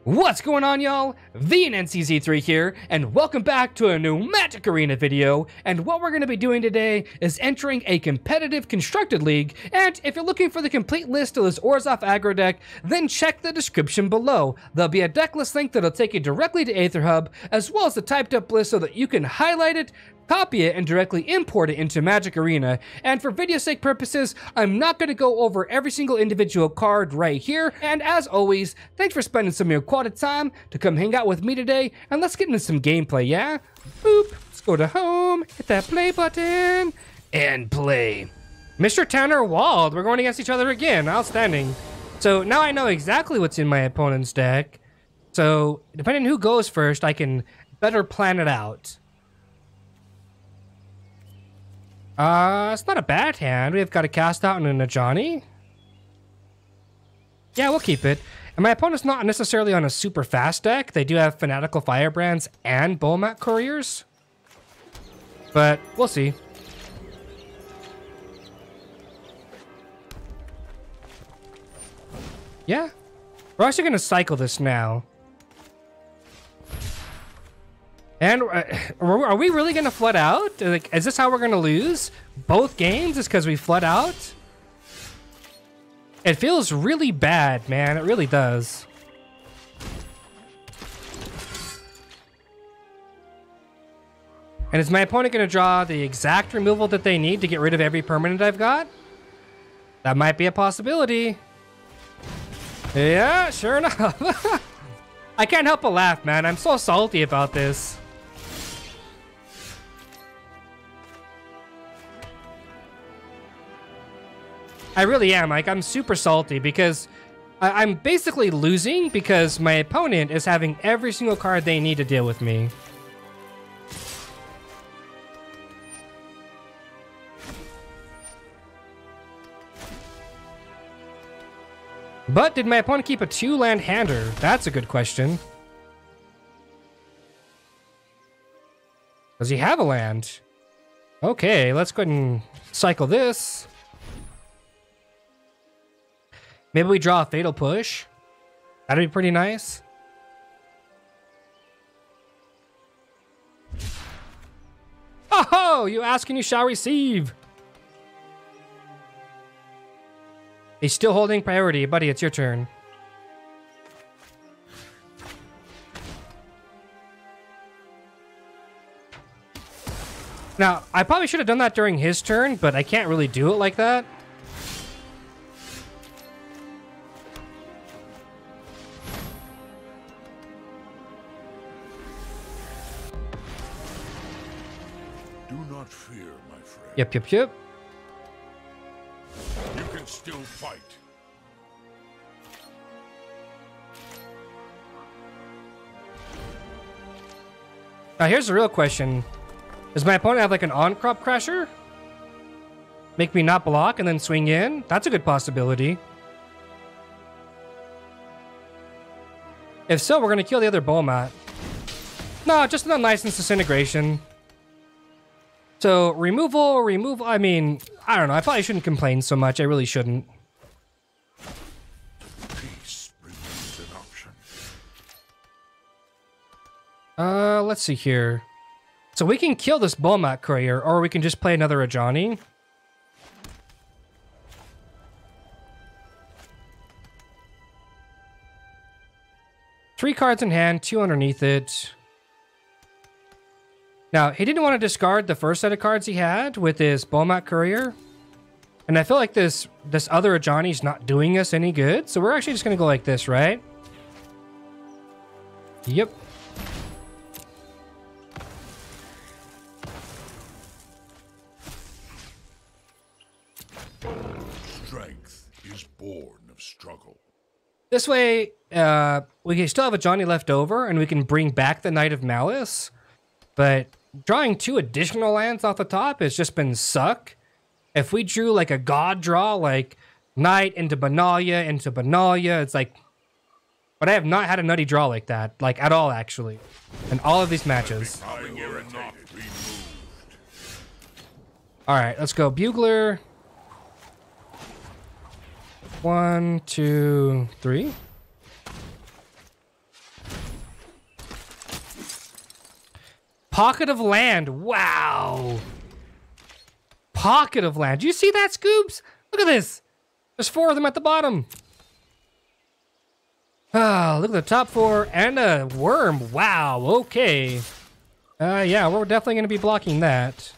What's going on, y'all? VNNCZ3 here, and welcome back to a new Magic Arena video. And what we're going to be doing today is entering a competitive constructed league. And if you're looking for the complete list of this Orzhov Aggro deck, then check the description below. There'll be a deck list link that'll take you directly to Aether Hub, as well as the typed up list so that you can highlight it, copy it, and directly import it into Magic Arena. And for video sake purposes, I'm not going to go over every single individual card right here. And as always, thanks for spending some of your quality time to come hang out with me today, and let's get into some gameplay, yeah? Boop, let's go to home, hit that play button, and play. Mr. Tanner Wald, we're going against each other again, outstanding. So now I know exactly what's in my opponent's deck. So depending on who goes first, I can better plan it out. It's not a bad hand. We've got a cast out and an Ajani. Yeah, we'll keep it. And my opponent's not necessarily on a super fast deck. They do have Fanatical Firebrands and Bulmat Couriers. But we'll see. Yeah. We're actually going to cycle this now. And are we really going to flood out? Like, is this how we're going to lose both games? Is because we flood out? It feels really bad, man. It really does. And is my opponent going to draw the exact removal that they need to get rid of every permanent I've got? That might be a possibility. Yeah, sure enough. I can't help but laugh, man. I'm so salty about this. I really am. Like, I'm super salty because I'm basically losing because my opponent is having every single card they need to deal with me. But did my opponent keep a 2-land hander? That's a good question. Does he have a land? Okay, let's go ahead and cycle this. Maybe we draw a Fatal Push. That'd be pretty nice. Oh, you ask and you shall receive. He's still holding priority. Buddy, it's your turn. Now, I probably should have done that during his turn, but I can't really do it like that. Do not fear, my friend. Yep. You can still fight. Now, here's the real question. Does my opponent have like an on-crop crasher? Make me not block and then swing in? That's a good possibility. If so, we're going to kill the other Bulmat. No, just a nice disintegration. So, removal, I mean, I don't know. I probably shouldn't complain so much. I really shouldn't. Peace remains an option. Let's see here. So we can kill this Bulmat Courier, or we can just play another Ajani. Three cards in hand, 2 underneath it. Now, he didn't want to discard the first set of cards he had with his Bulmat Courier. And I feel like this other Ajani's not doing us any good. So we're actually just going to go like this, right? Yep. Strength is born of struggle. This way, we can still have a Ajani left over, and we can bring back the Knight of Malice. But drawing 2 additional lands off the top has just been suck. If we drew like a god draw, like Knight into Benalia, it's like... But I have not had a nutty draw like that, like at all, actually. In all of these matches. Alright, let's go. Bugler. 1, 2, 3. Pocket of land. Wow. Pocket of land. Do you see that, Scoops? Look at this. There's 4 of them at the bottom. Oh, look at the top 4 and a worm. Wow. Okay. Yeah, we're definitely going to be blocking that.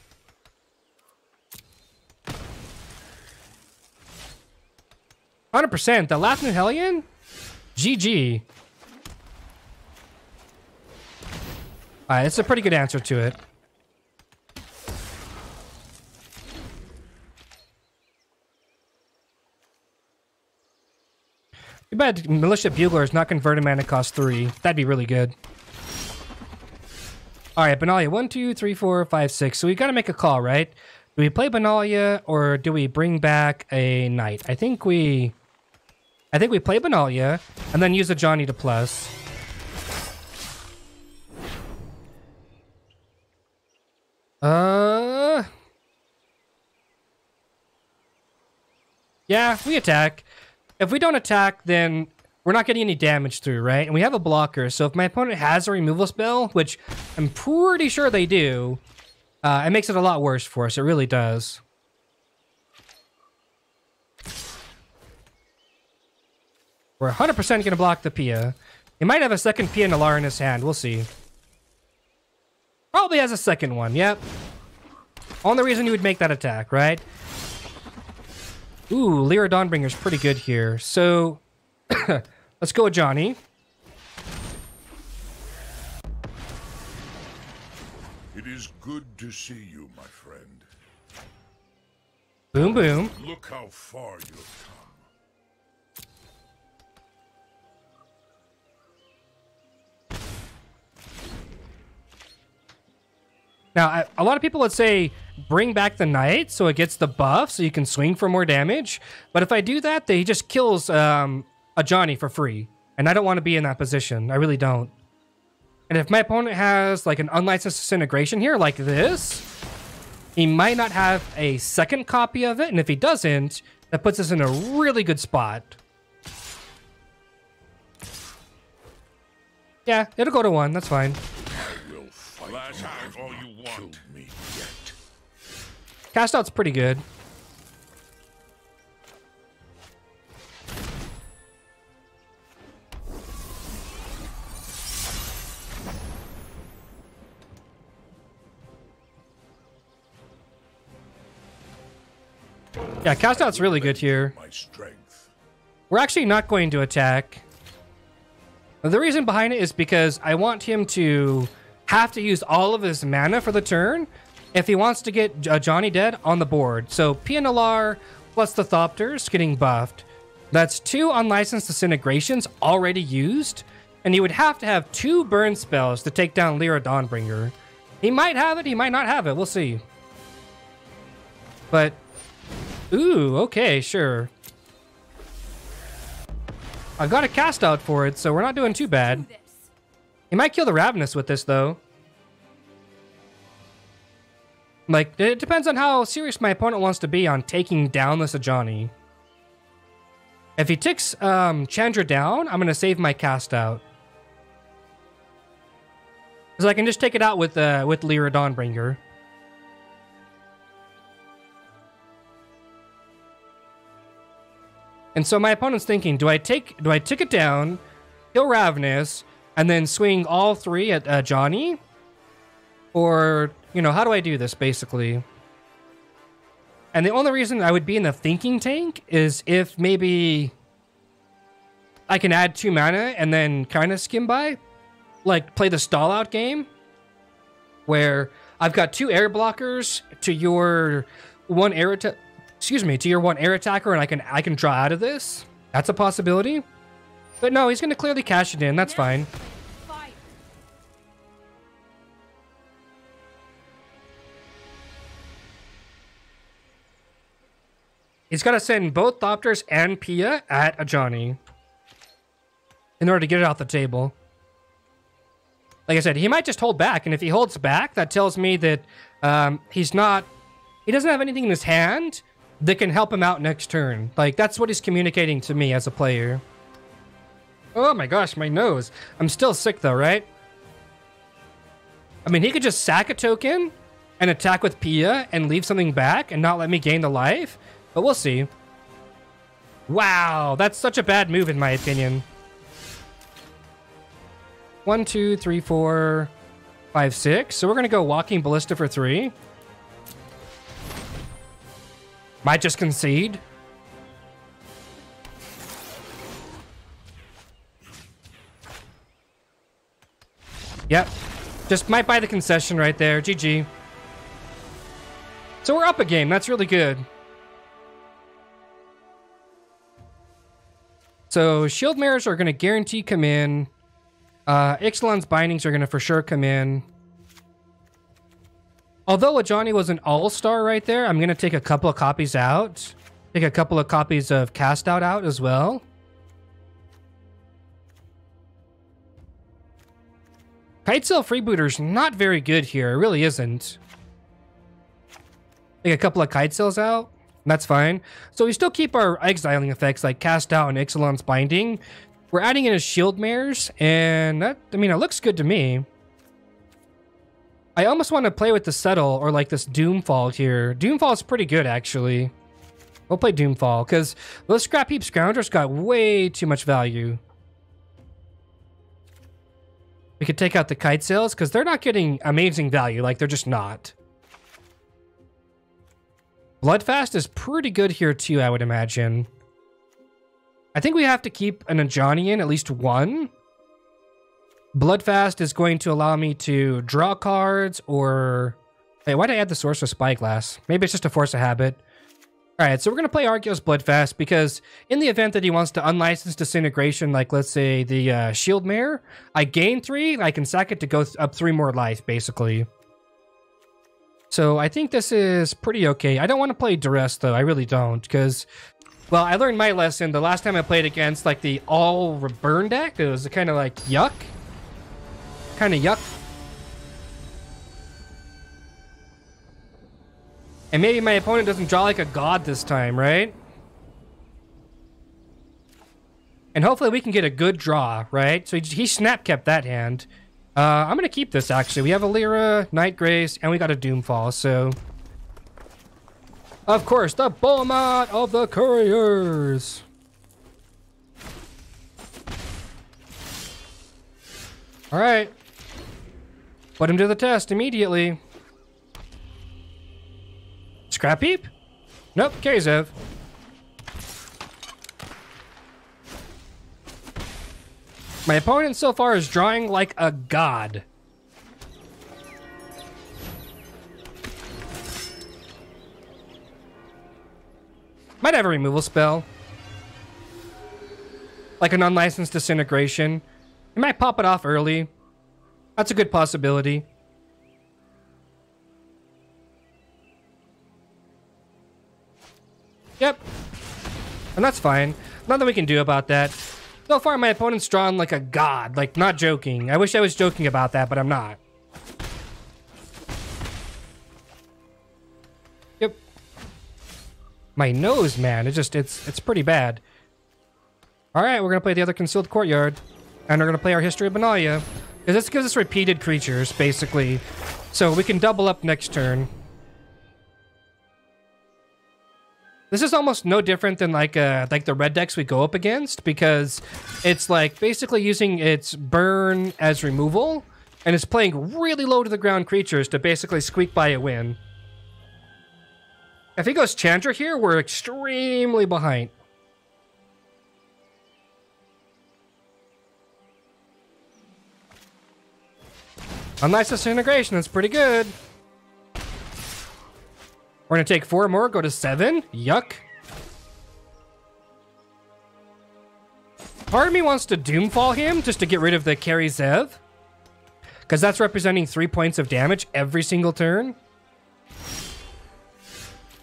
%. The last new Hellion? GG. Alright, it's a pretty good answer to it. Too bad Militia Bugler is not converted mana cost 3. That'd be really good. Alright, Benalia. 1, 2, 3, 4, 5, 6. So we gotta make a call, right? Do we play Benalia or do we bring back a Knight? I think we play Benalia and then use Ajani to plus. Yeah, we attack. If we don't attack, then we're not getting any damage through, right? And we have a blocker, so if my opponent has a removal spell, which I'm pretty sure they do, it makes it a lot worse for us. It really does. We're 100% going to block the Pia. He might have a second Pia Nalar in his hand. We'll see. Probably has a second one, yep. Only reason you would make that attack, right? Ooh, Lyra Dawnbringer's pretty good here. So, let's go with Ajani. It is good to see you, my friend. Boom, boom. Look how far you've come. Now, a lot of people would say, bring back the Knight so it gets the buff so you can swing for more damage. But if I do that, then he just kills Ajani for free. And I don't want to be in that position. I really don't. And if my opponent has like an unlicensed disintegration here, like this, he might not have a second copy of it. And if he doesn't, that puts us in a really good spot. Yeah, it'll go to 1. That's fine. Last time all you want. Me yet. Cast out's pretty good. Yeah, cast out's really good here. My strength. We're actually not going to attack. The reason behind it is because I want him to have to use all of his mana for the turn if he wants to get Ajani dead on the board. So Pia Nalar plus the Thopters getting buffed. That's 2 unlicensed disintegrations already used, and he would have to have 2 burn spells to take down Lyra Dawnbringer. He might have it, he might not have it, we'll see. But, ooh, okay, sure. I've got a cast out for it, so we're not doing too bad. He might kill the Ravenous with this, though. Like, it depends on how serious my opponent wants to be on taking down this Ajani. If he takes Chandra down, I'm going to save my cast out. Because I can just take it out with Lyra Dawnbringer. And so my opponent's thinking, do I take it down, kill Ravenous, and then swing all 3 at Ajani? Or, you know, how do I do this, basically? And the only reason I would be in the thinking tank is if maybe I can add 2 mana and then kind of skim by. Like, play the stall out game, where I've got 2 air blockers to your 1 air to your 1 air attacker, and I can draw out of this. That's a possibility. But no, he's going to clearly cash it in. That's fine. He's got to send both Thopters and Pia at Ajani in order to get it off the table. Like I said, he might just hold back, and if he holds back, that tells me that he doesn't have anything in his hand that can help him out next turn. Like, that's what he's communicating to me as a player. Oh my gosh, my nose. I'm still sick though, right? I mean, he could just sack a token and attack with Pia and leave something back and not let me gain the life, but we'll see. Wow, that's such a bad move in my opinion. 1, 2, 3, 4, 5, 6. So we're gonna go Walking Ballista for 3. Might just concede. Yep. Just might buy the concession right there. GG. So we're up a game. That's really good. So Shield Mares are going to guarantee come in. Ixalan's Bindings are going to for sure come in. Although Ajani was an all-star right there, I'm going to take a couple of copies out. Take a couple of copies of Cast out as well. Kitesail Freebooter's not very good here. It really isn't. Take a couple of Kitesails out. That's fine. So we still keep our exiling effects like Cast Out and Ixalan's Binding. We're adding in a Shield Mares, and that, I mean, it looks good to me. I almost want to play with the Settle or like this Doomfall here. Doomfall is pretty good, actually. We'll play Doomfall, because those Scrap Heap Scroungers got way too much value. We could take out the Kitesails, because they're not getting amazing value. Like, they're just not. Bloodfast is pretty good here, too, I would imagine. I think we have to keep an Ajani in, at least one. Bloodfast is going to allow me to draw cards, or... Hey, why'd I add the Sorcerous Spyglass? Maybe it's just a force of habit. Alright, so we're going to play Arguel's Bloodfast, because in the event that he wants to unlicense Disintegration, like, let's say, the Shield Mare, I gain 3, I can sack it to go up 3 more life, basically. So I think this is pretty okay. I don't want to play Duress, though. I really don't, because... Well, I learned my lesson the last time I played against, like, the all-burn deck. It was kind of like, yuck. Kind of yuck. And maybe my opponent doesn't draw like a god this time, right? And hopefully we can get a good draw, right? So he snap kept that hand. I'm going to keep this, actually. We have a Lyra, Night Grace, and we got a Doomfall, so... Of course, the Bulmat of the Couriers! Alright. Put him to the test immediately. Scrap Heap? Nope, Kzev. My opponent so far is drawing like a god. Might have a removal spell. Like an unlicensed Disintegration. He might pop it off early. That's a good possibility. Yep. And that's fine. Nothing we can do about that. So far, my opponent's drawn like a god. Like, not joking. I wish I was joking about that, but I'm not. Yep. My nose, man. It's pretty bad. Alright, we're gonna play the other Concealed Courtyard. And we're gonna play our History of Benalia. Because this gives us repeated creatures, basically. So we can double up next turn. This is almost no different than like the red decks we go up against, because it's like basically using its burn as removal, and it's playing really low to the ground creatures to basically squeak by a win. If he goes Chandra here, we're extremely behind. Unless Disintegration, that's pretty good. We're going to take 4 more, go to 7. Yuck. Part of me wants to Doomfall him just to get rid of the Kzev. Because that's representing 3 points of damage every single turn.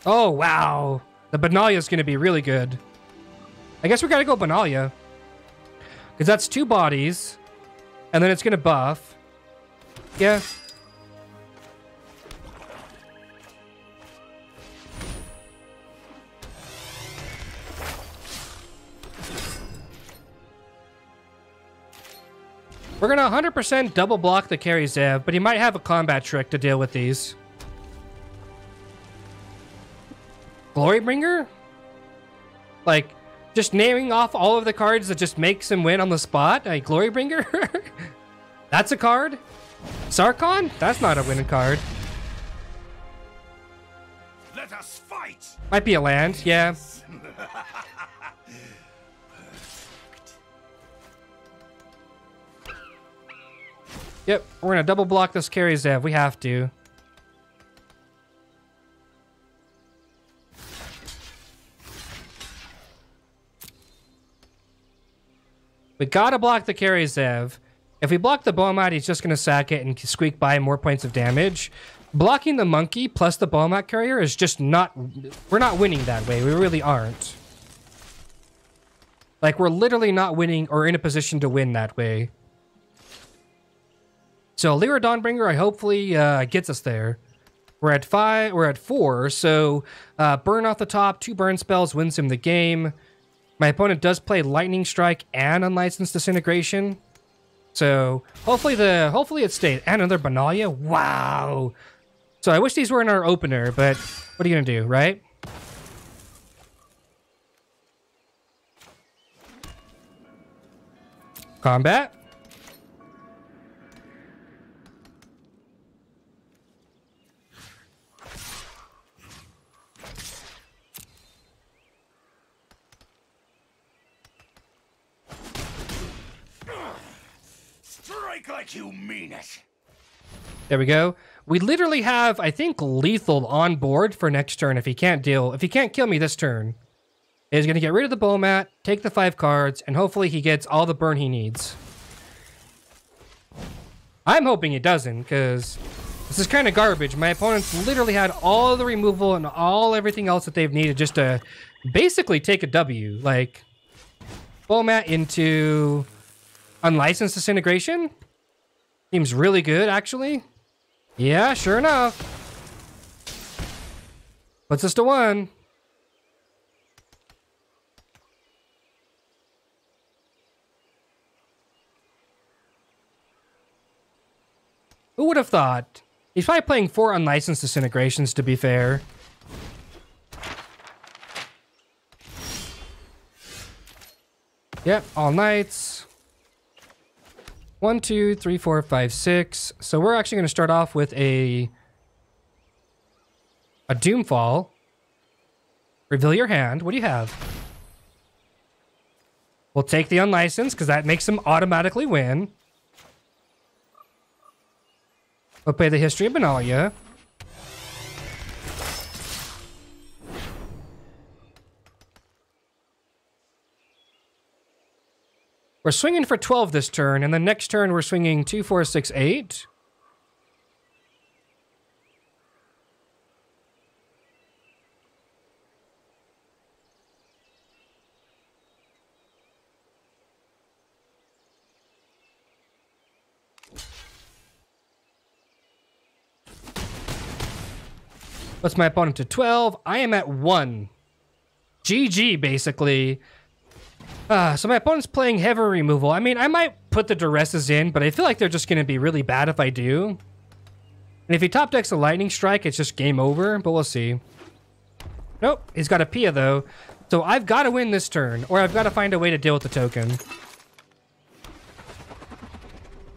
Oh, wow. The Benalia is going to be really good. I guess we got to go Benalia. Because that's 2 bodies. And then it's going to buff. Yeah. We're going to 100% double block the carry Zev, but he might have a combat trick to deal with these. Glorybringer? Like, just naming off all of the cards that just makes him win on the spot? Like, Glorybringer? That's a card? Sarkon? That's not a winning card. Let us fight. Might be a land, yeah. Yep, we're gonna double block this carry Zev. We have to. We gotta block the carry Zev. If we block the Bomat, he's just gonna sack it and squeak by more points of damage. Blocking the monkey plus the Bomat carrier is just not... We're not winning that way. We really aren't. Like, we're literally not winning or in a position to win that way. So Lyra Dawnbringer, hopefully gets us there. We're at 5. We're at 4. So burn off the top, 2 burn spells wins him the game. My opponent does play Lightning Strike and Unlicensed Disintegration. So hopefully it stayed. And another Benalia. Wow. So I wish these were in our opener, but what are you gonna do, right? Combat. Strike like you mean it. There we go. We literally have, I think, lethal on board for next turn if he can't kill me this turn. He's going to get rid of the Bomat, take the 5 cards, and hopefully he gets all the burn he needs. I'm hoping he doesn't, because this is kind of garbage. My opponent's literally had all the removal and everything else that they've needed just to basically take a W. Like, Bomat into Unlicensed Disintegration? Seems really good, actually. Yeah, sure enough. Puts us to 1. Who would have thought? He's probably playing 4 Unlicensed Disintegrations, to be fair. Yep, all knights. 1, 2, 3, 4, 5, 6. So we're actually going to start off with a Doomfall. Reveal your hand. What do you have? We'll take the Unlicensed, because that makes him automatically win. We'll play the History of Benalia. We're swinging for 12 this turn, and the next turn we're swinging 2, 4, 6, 8. What's my opponent to 12? I am at 1. GG, basically. So my opponent's playing heavy removal. I mean, I might put the Duresses in, but I feel like they're just going to be really bad if I do. And if he top decks a Lightning Strike, it's just game over, but we'll see. Nope, he's got a Pia, though. So I've got to win this turn, or I've got to find a way to deal with the token.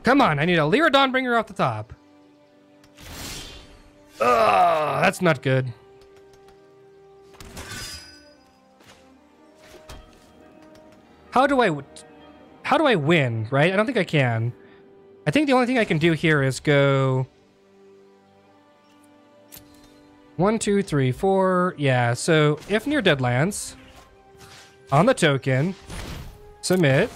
Come on, I need a Lyra Dawnbringer off the top. Ugh, that's not good. How do I win, right? I don't think I can. I think the only thing I can do here is go 1, 2, 3, 4. Yeah, so Ifnir Deadlands on the token, submit,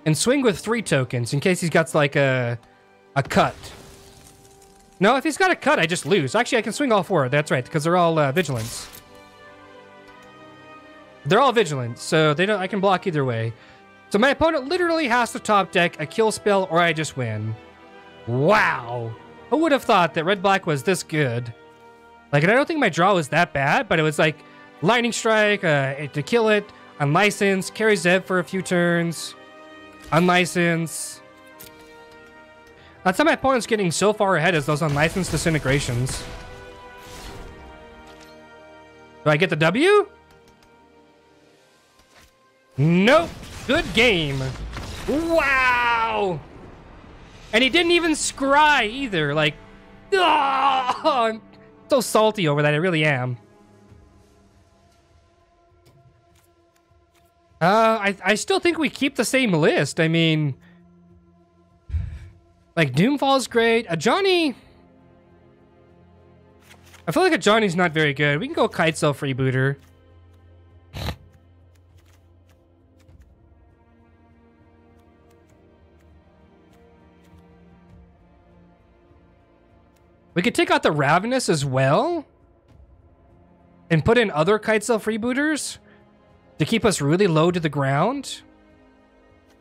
and swing with 3 tokens in case he's got like a cut. No, if he's got a cut, I just lose. Actually, I can swing all 4. That's right, because they're all vigilance. They're all vigilant, so they don't. I can block either way. So my opponent literally has to top deck a kill spell, or I just win. Wow. Who would have thought that red-black was this good? Like, and I don't think my draw was that bad, but it was like Lightning Strike to kill it, Unlicensed, carry Zeb for a few turns. Unlicensed. That's how my opponent's getting so far ahead, is those unlicensed disintegrations. Do I get the W? Nope. Good game. Wow. And he didn't even scry either. Like, oh, I'm so salty over that. I really am. I still think we keep the same list. I mean, like, Doomfall's great. Ajani, I feel like Ajani's not very good. We can go Kitesail Freebooter. We could take out the Ravenous as well and put in other Kitesail Freebooters to keep us really low to the ground.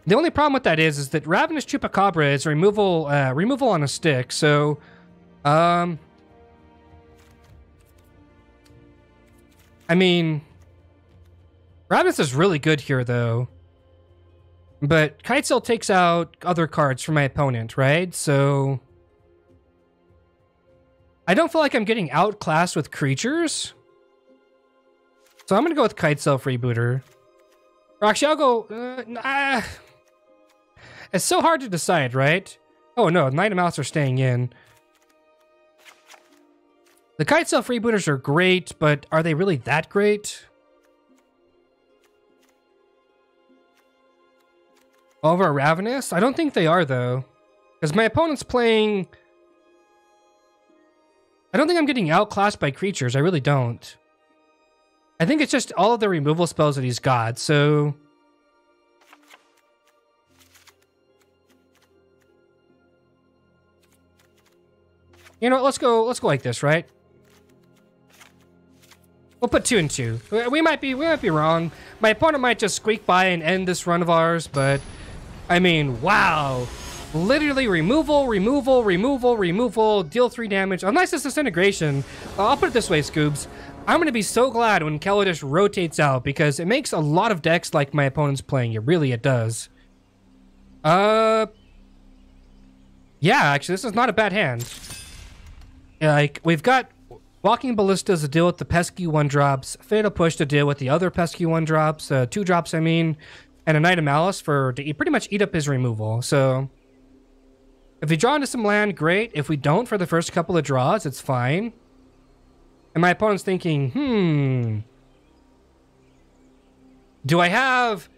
The only problem with that is that Ravenous Chupacabra is removal on a stick. So, I mean, Ravenous is really good here though. But Kitesail takes out other cards from my opponent, right? So I don't feel like I'm getting outclassed with creatures. So I'm going to go with Kitesail Freebooter. Or actually, I'll go... It's so hard to decide, right? Oh no, Knight of Malice are staying in. The Kitesail Freebooters are great, but are they really that great? Over Ravenous? I don't think they are, though. Because my opponent's playing... I don't think I'm getting outclassed by creatures. I really don't. I think it's just all of the removal spells that he's got, so... You know what, let's go like this, right? We'll put 2 and 2. We might be wrong. My opponent might just squeak by and end this run of ours, but I mean, wow. Literally removal, deal 3 damage. Unless it's disintegration. I'll put it this way, Scoobs. I'm going to be so glad when Kaladesh rotates out because it makes a lot of decks like my opponent's playing. It does. Yeah, actually, this is not a bad hand. Like, we've got Walking Ballistas to deal with the pesky 1-drops, Fatal Push to deal with the other pesky 1-drops, 2-drops, I mean, and a Knight of Malice to pretty much eat up his removal. So, if we draw into some land, great. If we don't for the first couple of draws, it's fine. And my opponent's thinking, do I have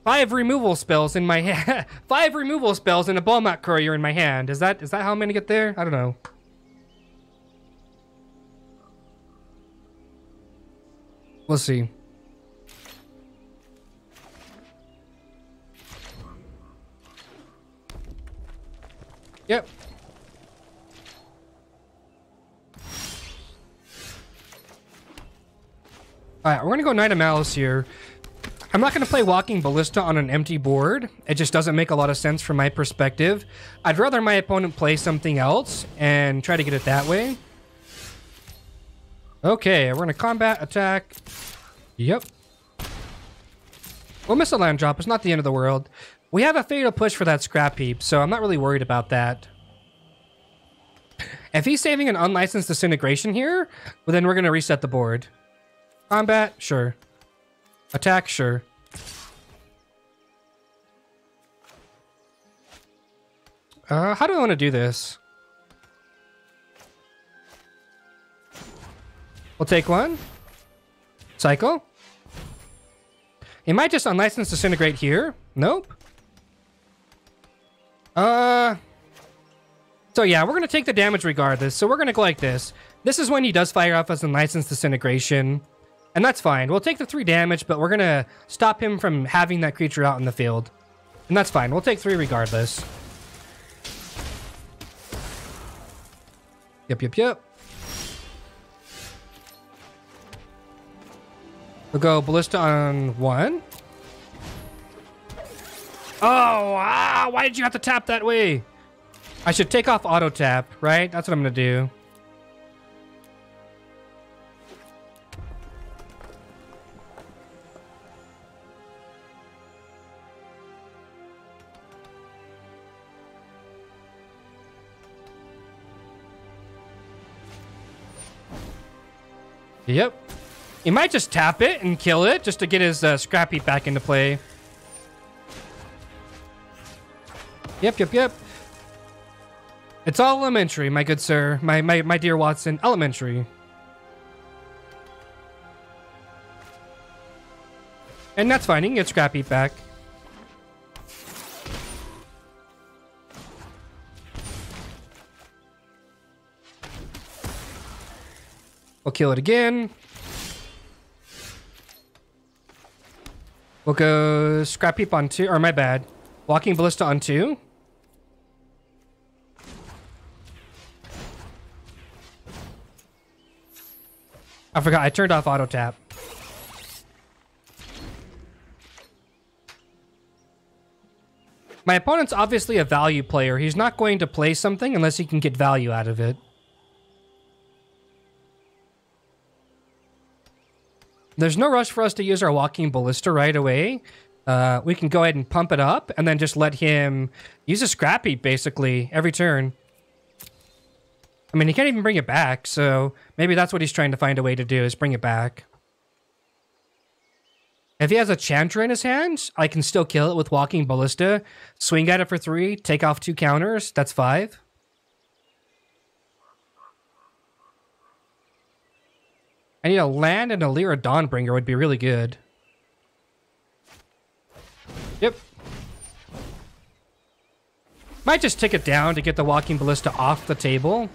5 removal spells in my hand? 5 removal spells and a Balmat Courier in my hand. Is that how I'm gonna get there? I don't know. We'll see. Yep. Alright, we're gonna go Knight of Malice here. I'm not gonna play Walking Ballista on an empty board. It just doesn't make a lot of sense from my perspective. I'd rather my opponent play something else and try to get it that way. Okay, we're gonna combat, attack. Yep. We'll miss a land drop. It's not the end of the world. We have a Fatal Push for that scrap heap, so I'm not really worried about that. If he's saving an unlicensed disintegration here, well, then we're gonna reset the board. Combat, sure. Attack, sure. How do I want to do this? We'll take 1. Cycle. He might just unlicensed disintegrate here. Nope. So yeah, we're going to take the damage regardless. So we're going to go like this. This is when he does fire off as unlicensed disintegration. And that's fine. We'll take the 3 damage, but we're going to stop him from having that creature out in the field. And that's fine. We'll take 3 regardless. Yep. We'll go Ballista on 1. Oh, why did you have to tap that way? I should take off auto tap, right? That's what I'm going to do. Yep. He might just tap it and kill it just to get his scrap heap back into play. Yep. It's all elementary, my good sir. My dear Watson. Elementary. And that's fine. You can get scrap heap back. We'll kill it again. We'll go scrap heap on 2. Or my bad. Walking Ballista on 2. I forgot. I turned off auto tap. My opponent's obviously a value player. He's not going to play something unless he can get value out of it. There's no rush for us to use our Walking Ballista right away. We can go ahead and pump it up and then just let him use a scrap heap basically every turn. I mean, he can't even bring it back, so maybe that's what he's trying to find a way to do, is bring it back. If he has a Chantra in his hand, I can still kill it with Walking Ballista, swing at it for 3, take off 2 counters, that's 5. I need a land and a Lyra Dawnbringer would be really good. Yep. Might just take it down to get the Walking Ballista off the table.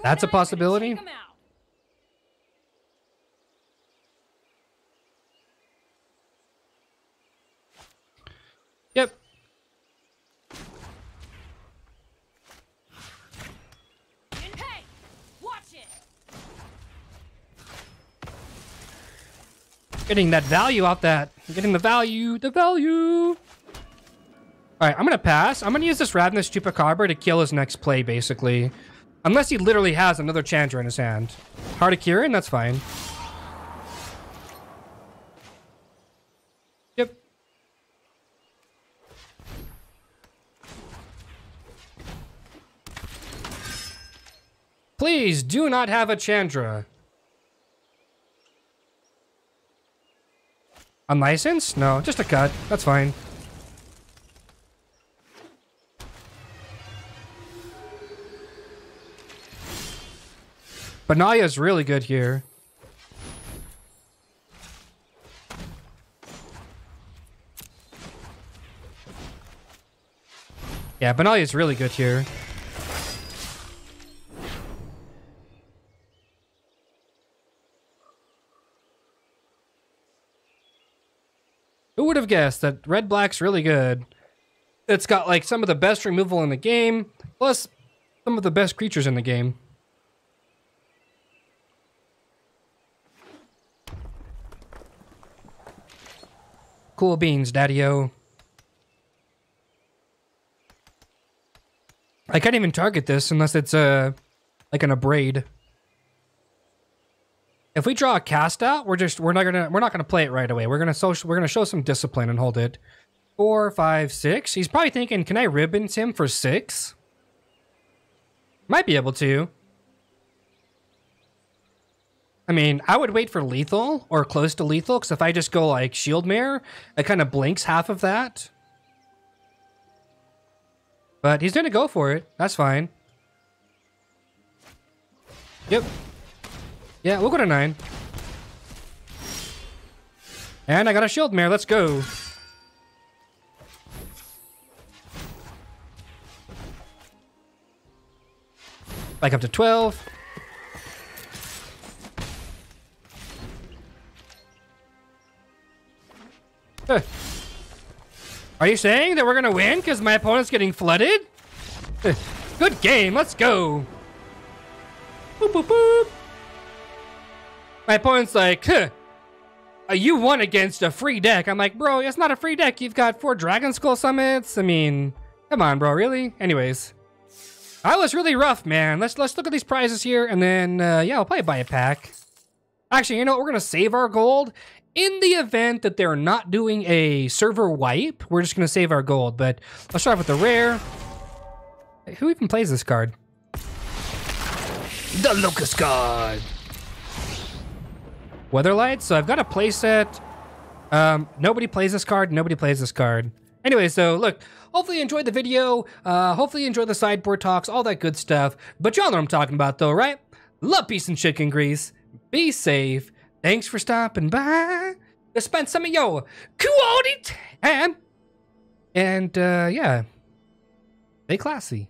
That's a possibility. Yep. Hey, watch it. Getting that value off that. Getting the value. All right, I'm going to pass. I'm going to use this Ravenous Chupacabra to kill his next play, basically. Unless he literally has another Chantra in his hand. Heart of Kirin, that's fine. Yep. Please do not have a Chandra. Unlicensed? No, just a cut. That's fine. Benalia is really good here. Yeah, Benalia is really good here. Who would have guessed that red-black's really good? It's got like some of the best removal in the game, plus some of the best creatures in the game. Cool beans, Daddy-O. I can't even target this unless it's like an abrade. If we draw a cast out, we're not gonna play it right away. We're gonna show some discipline and hold it. 4, 5, 6. He's probably thinking, can I ribbons him for 6? Might be able to. I mean, I would wait for lethal or close to lethal, because if I just go like Shield Mare, it kind of blinks half of that. But he's gonna go for it. That's fine. Yep. Yeah, we'll go to 9. And I got a Shield Mare. Let's go. Back up to 12. Are you saying that we're gonna win because my opponent's getting flooded? Good game, let's go. Boop, boop, boop. My opponent's like, you won against a free deck. I'm like, bro, it's not a free deck. You've got 4 Dragon Skull Summits. I mean, come on, bro, really? Anyways, that was really rough, man. Let's look at these prizes here, and then, yeah, I'll probably buy a pack. Actually, you know what? We're gonna save our gold. In the event that they're not doing a server wipe, we're just going to save our gold. But let's start with the rare. Who even plays this card? The Locust card. Weatherlight. So I've got a playset. Nobody plays this card. Nobody plays this card. Anyway, so look, hopefully you enjoyed the video. Hopefully you enjoyed the sideboard talks, all that good stuff. But y'all know what I'm talking about though, right? Love, peace, and chicken grease. Be safe. Thanks for stopping by to spend some of your quality time. And yeah, stay classy.